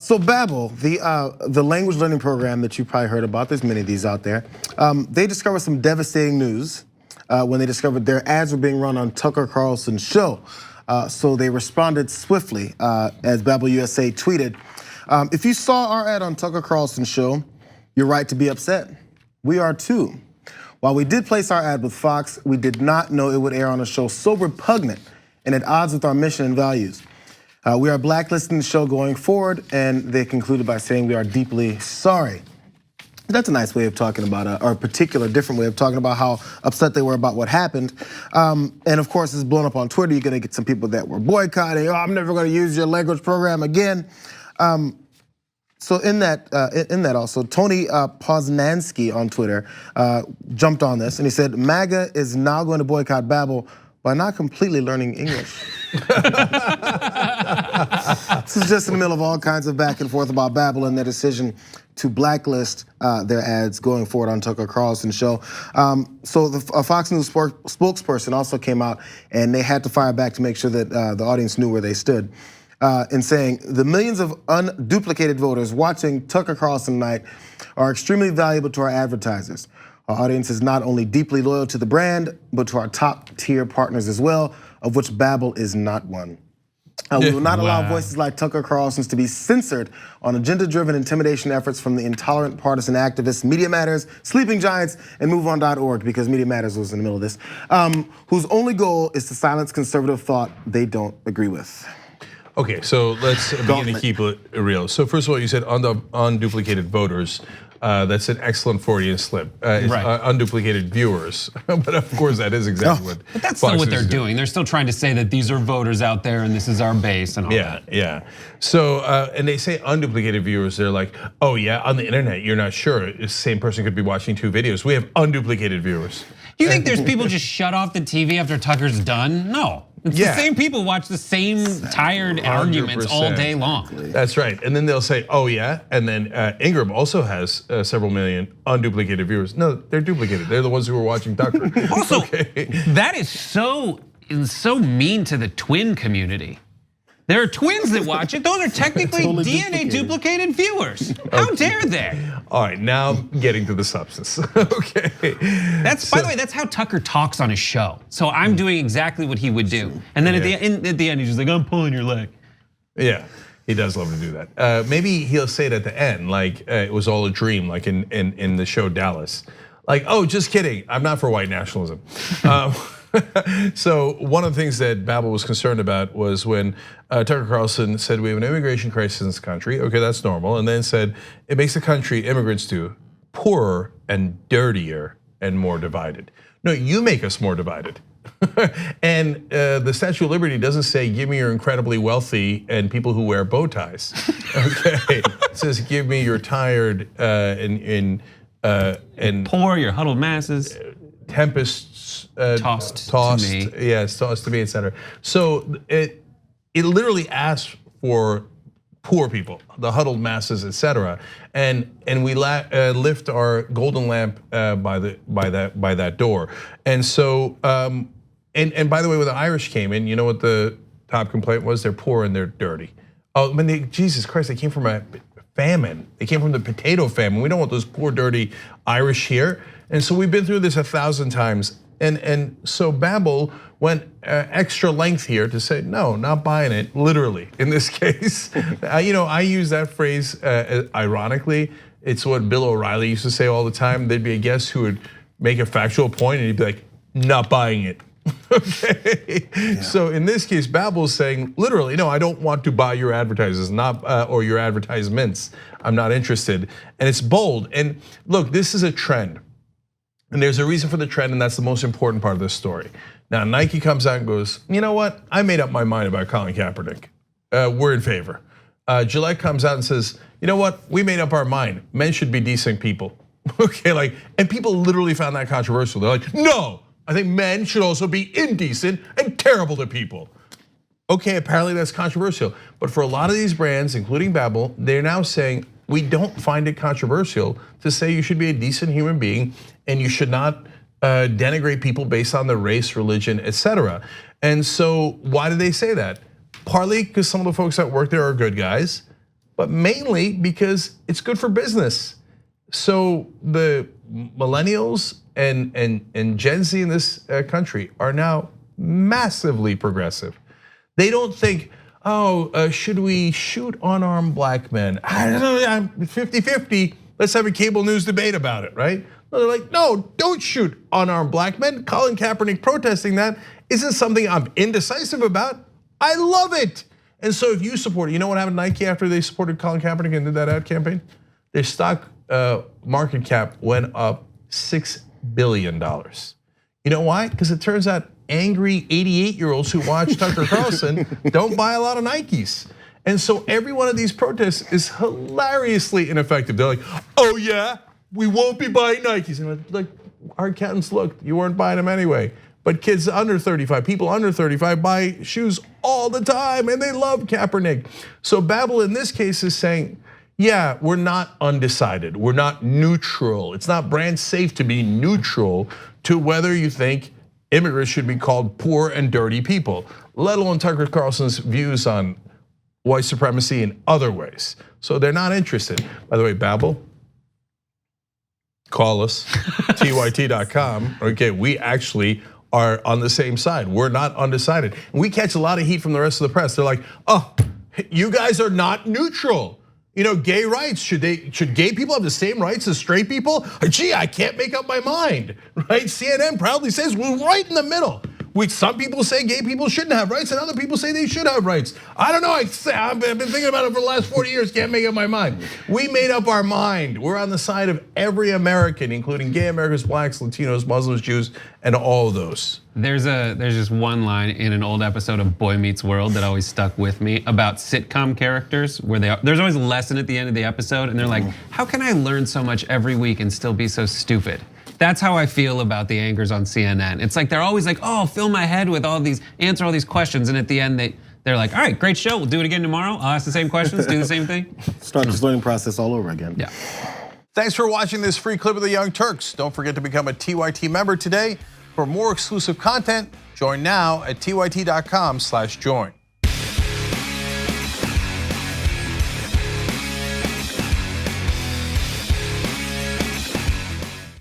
So Babbel, the language learning program that you probably heard about, there's many of these out there. They discovered some devastating news when they discovered their ads were being run on Tucker Carlson's show. So they responded swiftly, as Babbel USA tweeted. If you saw our ad on Tucker Carlson's show, you're right to be upset. We are too. While we did place our ad with Fox, we did not know it would air on a show so repugnant and at odds with our mission and values. We are blacklisting the show going forward, and they concluded by saying we are deeply sorry. That's a nice way of talking about, or a particular different way of talking about how upset they were about what happened. And of course, it's blown up on Twitter. You're gonna get some people that were boycotting. Oh, I'm never gonna use your language program again. So in that also, Tony Poznansky on Twitter jumped on this and he said, MAGA is now going to boycott Babbel by not completely learning English. This is just in the middle of all kinds of back and forth about Babbel and their decision to blacklist their ads going forward on Tucker Carlson's show. So the Fox News spokesperson also came out and they had to fire back to make sure that the audience knew where they stood. In saying, the millions of unduplicated voters watching Tucker Carlson Tonight are extremely valuable to our advertisers. Our audience is not only deeply loyal to the brand, but to our top tier partners as well, of which Babbel is not one. We will not allow voices like Tucker Carlson's to be censored on agenda-driven intimidation efforts from the intolerant partisan activists, Media Matters, Sleeping Giants, and MoveOn.org, because Media Matters was in the middle of this, whose only goal is to silence conservative thought they don't agree with. Okay, so let's begin to keep it real. So first of all, you said unduplicated voters. That's an excellent Freudian slip. It's unduplicated viewers, but of course that is exactly what. But that's still what they're doing. They're still trying to say that these are voters out there and this is our base and all that. Yeah. So and they say unduplicated viewers. They're like, oh yeah, on the internet you're not sure. The same person could be watching 2 videos. We have unduplicated viewers. You think there's people just shut off the TV after Tucker's done? No. It's the same people watch the same tired arguments all day long. That's right, and then they'll say, oh yeah, and then Ingram also has several million unduplicated viewers. No, they're duplicated. They're the ones who are watching Tucker. Also, that is so mean to the twin community. There are twins that watch it. Those are technically totally DNA duplicated viewers. How dare they? All right, now getting to the substance. Okay. By the way, that's how Tucker talks on his show. So I'm doing exactly what he would do. And then at the end, he's just like, I'm pulling your leg. Yeah, he does love to do that. Maybe he'll say it at the end, like it was all a dream, like in the show Dallas. Like, oh, just kidding. I'm not for white nationalism. So one of the things that Babbel was concerned about was when Tucker Carlson said we have an immigration crisis in this country. Okay, that's normal. And then said it makes the country, immigrants do, poorer and dirtier and more divided. No, you make us more divided. And the Statue of Liberty doesn't say give me your incredibly wealthy and people who wear bow ties. Okay, it says give me your tired and poor, your huddled masses. Tempests tossed to me. Yes, tossed to me, etc. So it literally asks for poor people, the huddled masses, etc. And we lift our golden lamp by that door. And so and by the way, when the Irish came in, you know what the top complaint was? They're poor and they're dirty. Oh, I mean, Jesus Christ, they came from a famine. They came from the potato famine. We don't want those poor, dirty Irish here. And so we've been through this 1,000 times. And so Babbel went extra length here to say, no, not buying it, literally, in this case. I use that phrase ironically. It's what Bill O'Reilly used to say all the time. There'd be a guest who would make a factual point and he'd be like, not buying it. Okay, so in this case, Babbel's saying literally, no, I don't want to buy your advertisers, or your advertisements. I'm not interested, and it's bold. And look, this is a trend, and there's a reason for the trend, and that's the most important part of this story. Now, Nike comes out and goes, you know what? I made up my mind about Colin Kaepernick. We're in favor. Gillette comes out and says, you know what? We made up our mind. Men should be decent people. Okay, and people literally found that controversial. They're like, no. I think men should also be indecent and terrible to people. Okay, apparently that's controversial. But for a lot of these brands, including Babbel, they're now saying, we don't find it controversial to say you should be a decent human being and you should not denigrate people based on their race, religion, etc. And so why do they say that? Partly because some of the folks that work there are good guys. but mainly because it's good for business. So the millennials and Gen Z in this country are now massively progressive. They don't think, oh, should we shoot unarmed black men? I don't know, I'm 50-50. Let's have a cable news debate about it, right? They're like, no, don't shoot unarmed black men. Colin Kaepernick protesting that isn't something I'm indecisive about. I love it. And so if you support it, you know what happened to Nike after they supported Colin Kaepernick and did that ad campaign? Their stock market cap went up $6 billion. You know why? Because it turns out angry 88-year-olds who watch Tucker Carlson don't buy a lot of Nikes. And so every one of these protests is hilariously ineffective. They're like, oh yeah, we won't be buying Nikes. And like, our accountants looked, you weren't buying them anyway. But kids under 35, people under 35 buy shoes all the time and they love Kaepernick. So Babbel in this case is saying, yeah, we're not undecided. We're not neutral. It's not brand safe to be neutral to whether you think immigrants should be called poor and dirty people, let alone Tucker Carlson's views on white supremacy in other ways. So they're not interested. By the way, Babbel, call us, tyt.com. Okay, we actually are on the same side. We're not undecided. And we catch a lot of heat from the rest of the press. They're like, oh, you guys are not neutral. You know, gay rights, should gay people have the same rights as straight people? Gee, I can't make up my mind, right? CNN proudly says we're right in the middle. Some people say gay people shouldn't have rights and other people say they should have rights. I don't know, I've been thinking about it for the last 40 years, can't make up my mind. We made up our mind. We're on the side of every American, including gay Americans, blacks, Latinos, Muslims, Jews, and all of those. There's just one line in an old episode of Boy Meets World that always stuck with me about sitcom characters where there's always a lesson at the end of the episode and they're like, how can I learn so much every week and still be so stupid? That's how I feel about the anchors on CNN. It's like they're always like, oh, fill my head with all these, answer all these questions, and at the end they're like, all right, great show, we'll do it again tomorrow. I'll ask the same questions, do the same thing. Start this learning process all over again. Yeah. Thanks for watching this free clip of the Young Turks. Don't forget to become a TYT member today. For more exclusive content, join now at tyt.com/join.